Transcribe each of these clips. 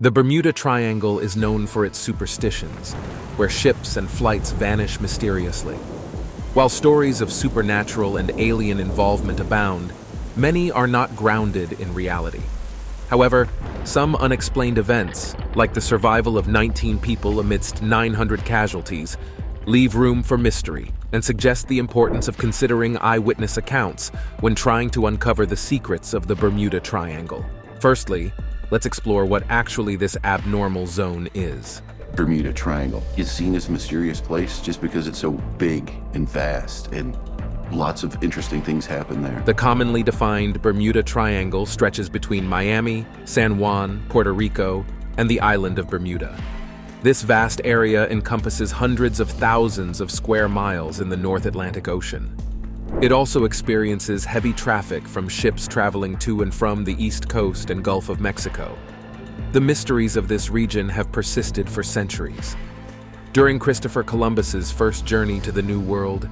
The Bermuda Triangle is known for its superstitions, where ships and flights vanish mysteriously. While stories of supernatural and alien involvement abound, many are not grounded in reality. However, some unexplained events, like the survival of 19 people amidst 900 casualties, leave room for mystery and suggest the importance of considering eyewitness accounts when trying to uncover the secrets of the Bermuda Triangle. Firstly, let's explore what actually this abnormal zone is. Bermuda Triangle is seen as a mysterious place just because it's so big and vast, and lots of interesting things happen there. The commonly defined Bermuda Triangle stretches between Miami, San Juan, Puerto Rico, and the island of Bermuda. This vast area encompasses hundreds of thousands of square miles in the North Atlantic Ocean. It also experiences heavy traffic from ships traveling to and from the East Coast and Gulf of Mexico. The mysteries of this region have persisted for centuries. During Christopher Columbus's first journey to the New World,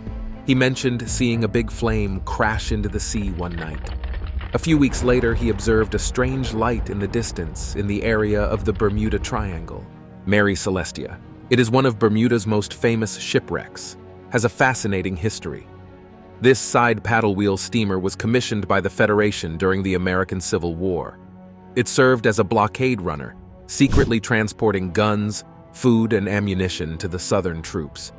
he mentioned seeing a big flame crash into the sea one night. A few weeks later, he observed a strange light in the distance in the area of the Bermuda Triangle. Mary Celestia. It is one of Bermuda's most famous shipwrecks, has a fascinating history. This side paddle wheel steamer was commissioned by the Federation during the American Civil War. It served as a blockade runner, secretly transporting guns, food, and ammunition to the Southern troops.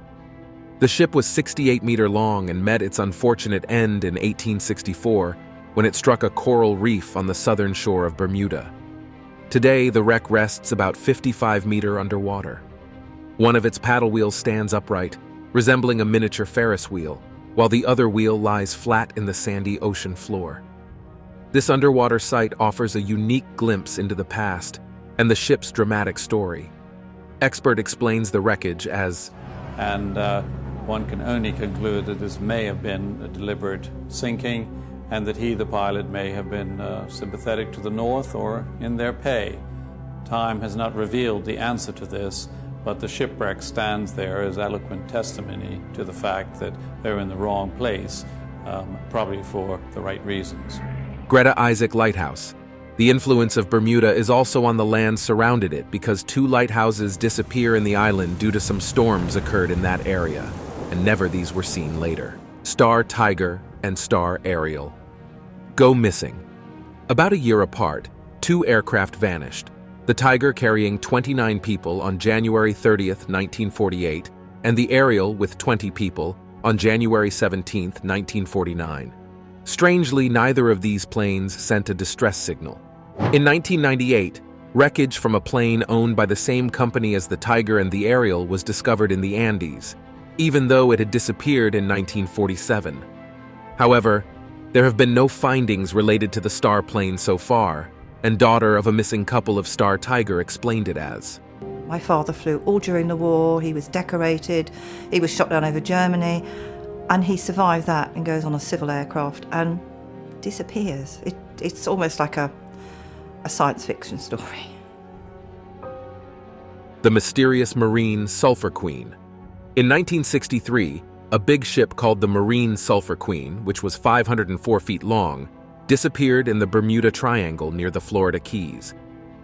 The ship was 68 meters long and met its unfortunate end in 1864 when it struck a coral reef on the southern shore of Bermuda. Today, the wreck rests about 55 meters underwater. One of its paddle wheels stands upright, resembling a miniature Ferris wheel, while the other wheel lies flat in the sandy ocean floor. This underwater site offers a unique glimpse into the past and the ship's dramatic story. Expert explains the wreckage as, and one can only conclude that this may have been a deliberate sinking, and that he, the pilot, may have been sympathetic to the North or in their pay. Time has not revealed the answer to this, but the shipwreck stands there as eloquent testimony to the fact that they're in the wrong place, probably for the right reasons. Greta Isaac Lighthouse. The influence of Bermuda is also on the land surrounded it because 2 lighthouses disappear in the island due to some storms occurred in that area, and never these were seen later. Star Tiger and Star Ariel. Go missing. About a year apart, 2 aircraft vanished. The Tiger carrying 29 people on January 30th, 1948, and the Ariel with 20 people on January 17th, 1949. Strangely, neither of these planes sent a distress signal. In 1998, wreckage from a plane owned by the same company as the Tiger and the Ariel was discovered in the Andes, even though it had disappeared in 1947. However, there have been no findings related to the Star plane so far, and daughter of a missing couple of Star Tiger explained it as, "My father flew all during the war, he was decorated, he was shot down over Germany, and he survived that and goes on a civil aircraft and disappears." It's almost like a science fiction story. The mysterious Marine Sulphur Queen. In 1963, a big ship called the Marine Sulphur Queen, which was 504 feet long, disappeared in the Bermuda Triangle near the Florida Keys.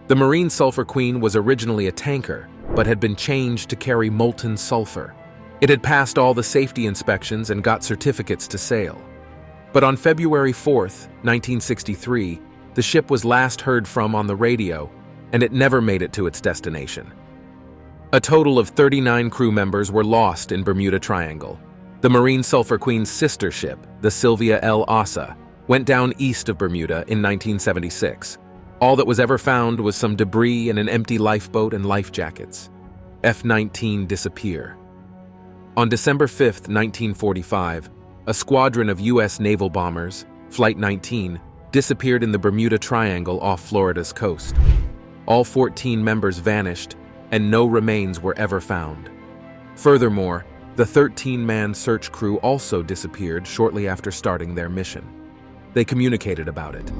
The Marine Sulphur Queen was originally a tanker, but had been changed to carry molten sulfur. It had passed all the safety inspections and got certificates to sail. But on February 4th, 1963, the ship was last heard from on the radio, and it never made it to its destination. A total of 39 crew members were lost in Bermuda Triangle. The Marine Sulphur Queen's sister ship, the Sylvia L. Asa, went down east of Bermuda in 1976. All that was ever found was some debris and an empty lifeboat and life jackets. F-19 disappear. On December 5, 1945, a squadron of U.S. naval bombers, Flight 19, disappeared in the Bermuda Triangle off Florida's coast. All 14 members vanished, and no remains were ever found. Furthermore, the 13-man search crew also disappeared shortly after starting their mission. They communicated about it.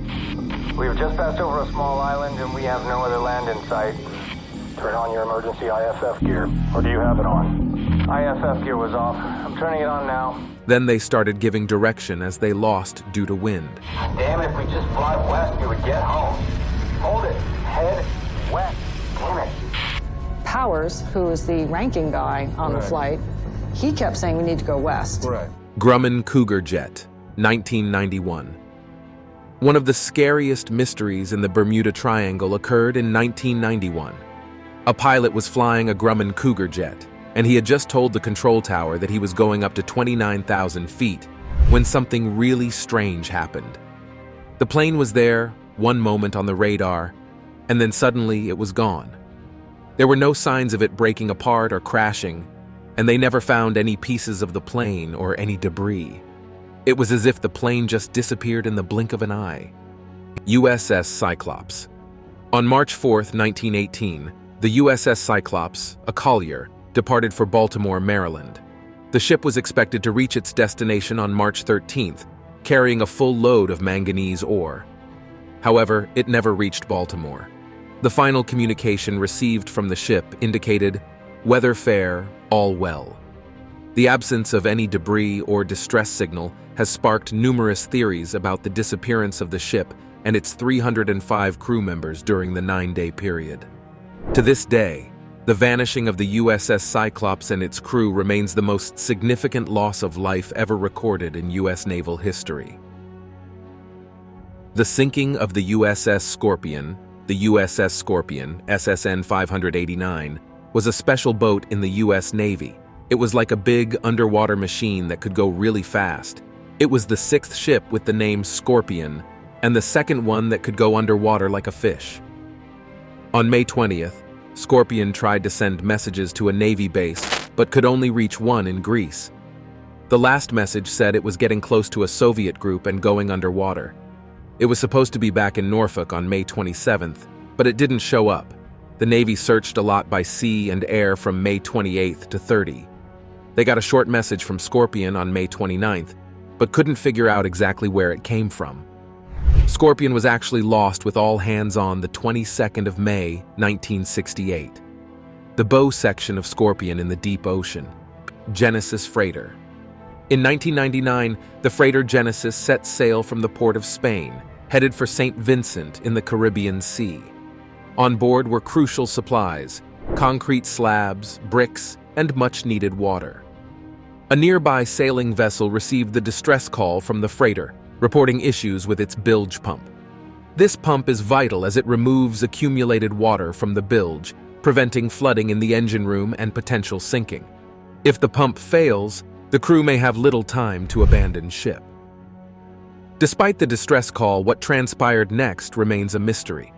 "We have just passed over a small island and we have no other land in sight. Turn on your emergency IFF gear. Or do you have it on?" "IFF gear was off. I'm turning it on now." Then they started giving direction as they lost due to wind. "Damn, if we just fly west, we would get home. Hold it. Head west." Damn it. Powers, who is the ranking guy on the flight, he kept saying we need to go west. Right. Grumman Cougar Jet, 1991. One of the scariest mysteries in the Bermuda Triangle occurred in 1991. A pilot was flying a Grumman Cougar jet, and he had just told the control tower that he was going up to 29,000 feet when something really strange happened. The plane was there, one moment on the radar, and then suddenly it was gone. There were no signs of it breaking apart or crashing, and they never found any pieces of the plane or any debris. It was as if the plane just disappeared in the blink of an eye. USS Cyclops. On March 4, 1918, the USS Cyclops, a collier, departed for Baltimore, Maryland. The ship was expected to reach its destination on March 13th, carrying a full load of manganese ore. However, it never reached Baltimore. The final communication received from the ship indicated, "Weather fair, all well." The absence of any debris or distress signal has sparked numerous theories about the disappearance of the ship and its 305 crew members during the 9-day period. To this day, the vanishing of the USS Cyclops and its crew remains the most significant loss of life ever recorded in U.S. naval history. The sinking of the USS Scorpion, the USS Scorpion, SSN 589, was a special boat in the U.S. Navy. It was like a big underwater machine that could go really fast. It was the 6th ship with the name Scorpion, and the second one that could go underwater like a fish. On May 20th, Scorpion tried to send messages to a Navy base, but could only reach one in Greece. The last message said it was getting close to a Soviet group and going underwater. It was supposed to be back in Norfolk on May 27th, but it didn't show up. The Navy searched a lot by sea and air from May 28th to 30. They got a short message from Scorpion on May 29th, but couldn't figure out exactly where it came from. Scorpion was actually lost with all hands on the 22nd of May, 1968. The bow section of Scorpion in the deep ocean. Genesis Freighter. In 1999, the freighter Genesis set sail from the port of Spain, headed for St. Vincent in the Caribbean Sea. On board were crucial supplies, concrete slabs, bricks, and much-needed water. A nearby sailing vessel received the distress call from the freighter, reporting issues with its bilge pump. This pump is vital as it removes accumulated water from the bilge, preventing flooding in the engine room and potential sinking. If the pump fails, the crew may have little time to abandon ship. Despite the distress call, what transpired next remains a mystery.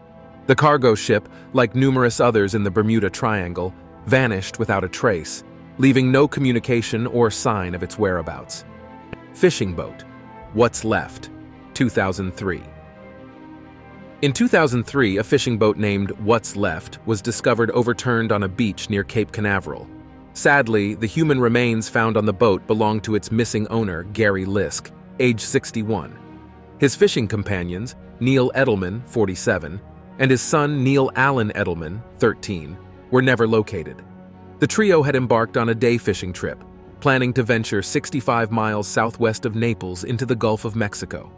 The cargo ship, like numerous others in the Bermuda Triangle, vanished without a trace, leaving no communication or sign of its whereabouts. Fishing boat. What's left? 2003. In 2003, a fishing boat named What's Left was discovered overturned on a beach near Cape Canaveral. Sadly, the human remains found on the boat belonged to its missing owner, Gary Lisk, age 61. His fishing companions, Neil Edelman, 47, and his son Neil Allen Edelman, 13, were never located. The trio had embarked on a day fishing trip, planning to venture 65 miles southwest of Naples into the Gulf of Mexico.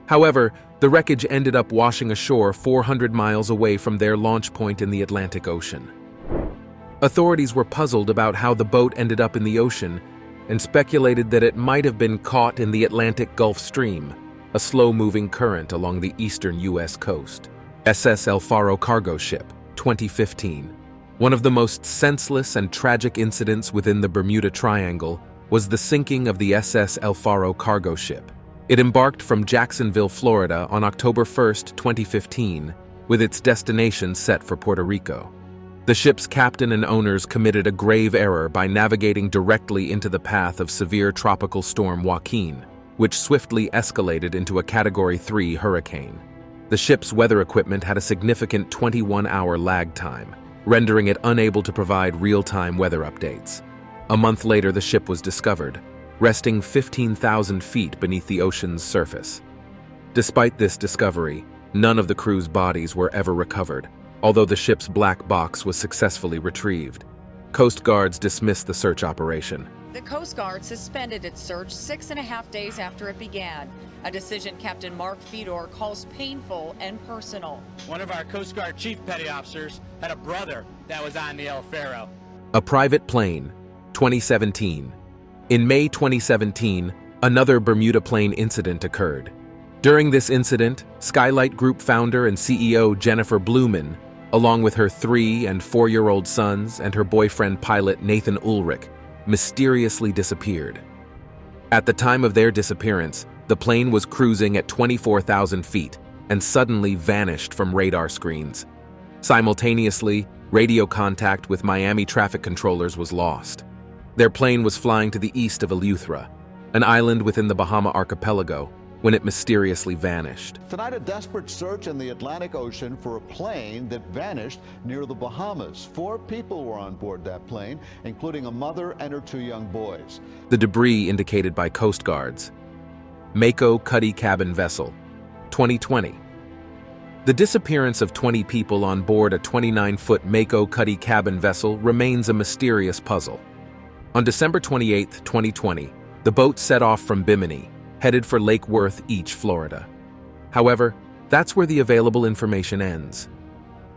However, the wreckage ended up washing ashore 400 miles away from their launch point in the Atlantic Ocean. Authorities were puzzled about how the boat ended up in the ocean and speculated that it might have been caught in the Atlantic Gulf Stream, a slow-moving current along the eastern U.S. coast. SS El Faro cargo ship, 2015. One of the most senseless and tragic incidents within the Bermuda Triangle was the sinking of the SS El Faro cargo ship. It embarked from Jacksonville, Florida on October 1, 2015, with its destination set for Puerto Rico. The ship's captain and owners committed a grave error by navigating directly into the path of severe tropical storm Joaquin, which swiftly escalated into a Category 3 hurricane. The ship's weather equipment had a significant 21-hour lag time, rendering it unable to provide real-time weather updates. A month later, the ship was discovered, resting 15,000 feet beneath the ocean's surface. Despite this discovery, none of the crew's bodies were ever recovered, although the ship's black box was successfully retrieved. Coast Guards dismissed the search operation, The Coast Guard suspended its search 6.5 days after it began, a decision Captain Mark Fedor calls painful and personal. One of our Coast Guard chief petty officers had a brother that was on the El Faro. A private plane, 2017. In May 2017, another Bermuda plane incident occurred. During this incident, Skylight Group founder and CEO Jennifer Blumen, along with her 3- and 4-year-old sons and her boyfriend pilot Nathan Ulrich, mysteriously disappeared. At the time of their disappearance, the plane was cruising at 24,000 feet and suddenly vanished from radar screens. Simultaneously, radio contact with Miami traffic controllers was lost. Their plane was flying to the east of Eleuthera, an island within the Bahama archipelago, when it mysteriously vanished. Tonight, a desperate search in the Atlantic Ocean for a plane that vanished near the Bahamas. 4 people were on board that plane, including a mother and her 2 young boys. The debris indicated by Coast Guards. Mako Cuddy Cabin Vessel, 2020. The disappearance of 20 people on board a 29-foot Mako Cuddy Cabin vessel remains a mysterious puzzle. On December 28, 2020, the boat set off from Bimini, headed for Lake Worth Beach, Florida. However, that's where the available information ends.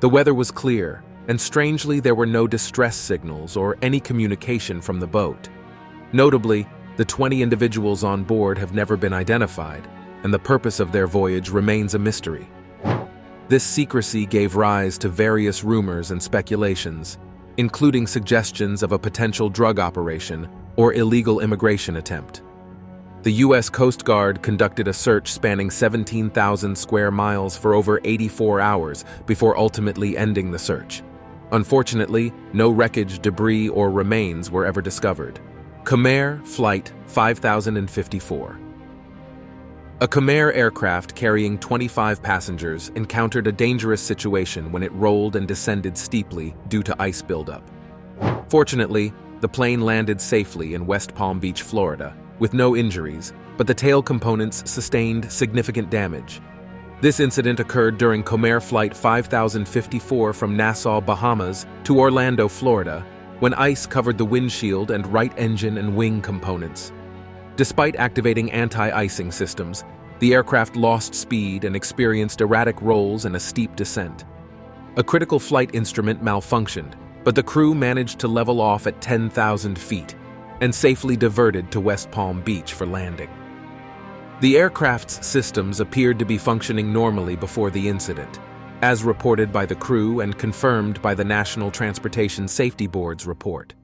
The weather was clear, and strangely there were no distress signals or any communication from the boat. Notably, the 20 individuals on board have never been identified, and the purpose of their voyage remains a mystery. This secrecy gave rise to various rumors and speculations, including suggestions of a potential drug operation or illegal immigration attempt. The U.S. Coast Guard conducted a search spanning 17,000 square miles for over 84 hours before ultimately ending the search. Unfortunately, no wreckage, debris, or remains were ever discovered. Khmer Flight 5054. A Khmer aircraft carrying 25 passengers encountered a dangerous situation when it rolled and descended steeply due to ice buildup. Fortunately, the plane landed safely in West Palm Beach, Florida, with no injuries, but the tail components sustained significant damage. This incident occurred during Khmer Flight 5054 from Nassau, Bahamas to Orlando, Florida, when ice covered the windshield and right engine and wing components. Despite activating anti-icing systems, the aircraft lost speed and experienced erratic rolls and a steep descent. A critical flight instrument malfunctioned, but the crew managed to level off at 10,000 feet and safely diverted to West Palm Beach for landing. The aircraft's systems appeared to be functioning normally before the incident, as reported by the crew and confirmed by the National Transportation Safety Board's report.